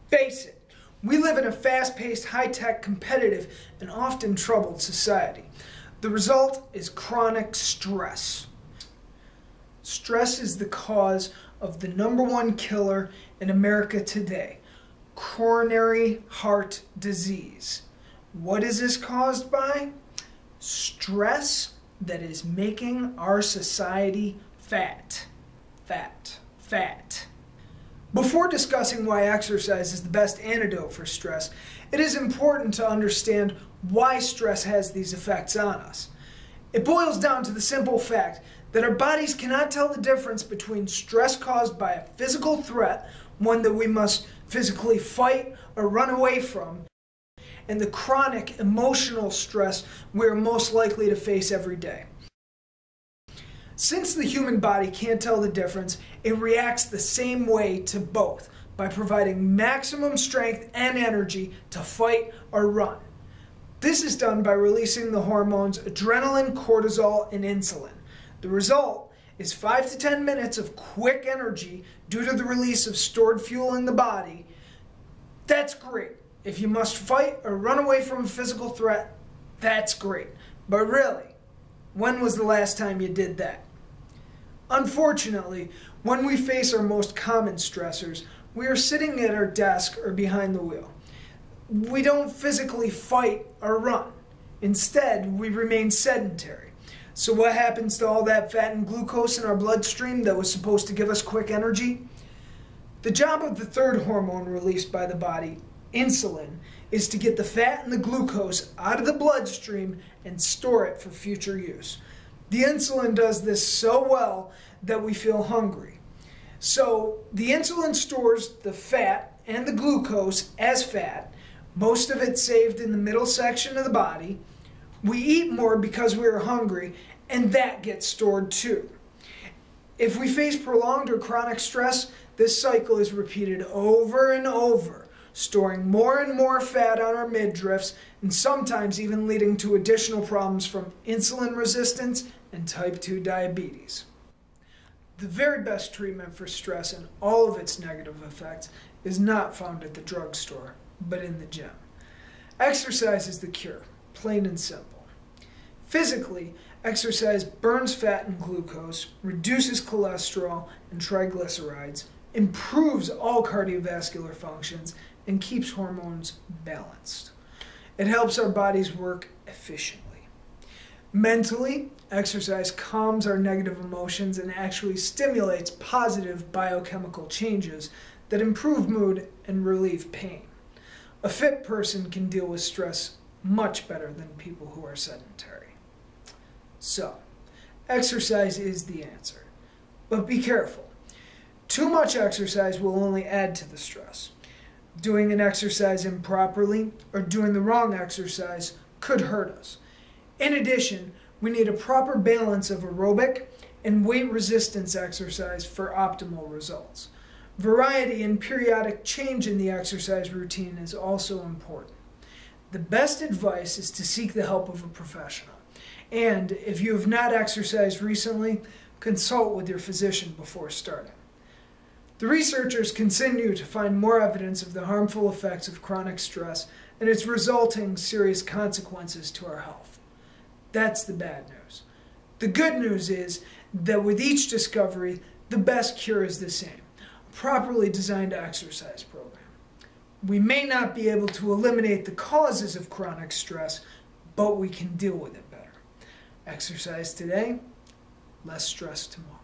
Face it, we live in a fast-paced, high-tech, competitive, and often troubled society. The result is chronic stress. Stress is the cause of the #1 killer in America today, coronary heart disease. What is this caused by? Stress that is making our society fat. Fat. Fat. Before discussing why exercise is the best antidote for stress, it is important to understand why stress has these effects on us. It boils down to the simple fact that our bodies cannot tell the difference between stress caused by a physical threat, one that we must physically fight or run away from, and the chronic emotional stress we are most likely to face every day. Since the human body can't tell the difference, it reacts the same way to both by providing maximum strength and energy to fight or run. This is done by releasing the hormones adrenaline, cortisol, and insulin. The result is 5 to 10 minutes of quick energy due to the release of stored fuel in the body. That's great. If you must fight or run away from a physical threat, that's great. But really, when was the last time you did that? Unfortunately, when we face our most common stressors, we are sitting at our desk or behind the wheel. We don't physically fight or run. Instead, we remain sedentary. So what happens to all that fat and glucose in our bloodstream that was supposed to give us quick energy? The job of the third hormone released by the body, insulin, is to get the fat and the glucose out of the bloodstream and store it for future use. The insulin does this so well that we feel hungry. So the insulin stores the fat and the glucose as fat, most of it saved in the middle section of the body. We eat more because we are hungry, and that gets stored too. If we face prolonged or chronic stress, this cycle is repeated over and over, storing more and more fat on our midriffs, and sometimes even leading to additional problems from insulin resistance and type 2 diabetes. The very best treatment for stress and all of its negative effects is not found at the drugstore, but in the gym. Exercise is the cure, plain and simple. Physically, exercise burns fat and glucose, reduces cholesterol and triglycerides, improves all cardiovascular functions, and keeps hormones balanced. It helps our bodies work efficiently. Mentally, exercise calms our negative emotions and actually stimulates positive biochemical changes that improve mood and relieve pain. A fit person can deal with stress much better than people who are sedentary. So, exercise is the answer. But be careful. Too much exercise will only add to the stress. Doing an exercise improperly or doing the wrong exercise could hurt us. In addition, we need a proper balance of aerobic and weight resistance exercise for optimal results. Variety and periodic change in the exercise routine is also important. The best advice is to seek the help of a professional. And if you have not exercised recently, consult with your physician before starting. The researchers continue to find more evidence of the harmful effects of chronic stress and its resulting serious consequences to our health. That's the bad news. The good news is that with each discovery, the best cure is the same: a properly designed exercise program. We may not be able to eliminate the causes of chronic stress, but we can deal with it better. Exercise today, less stress tomorrow.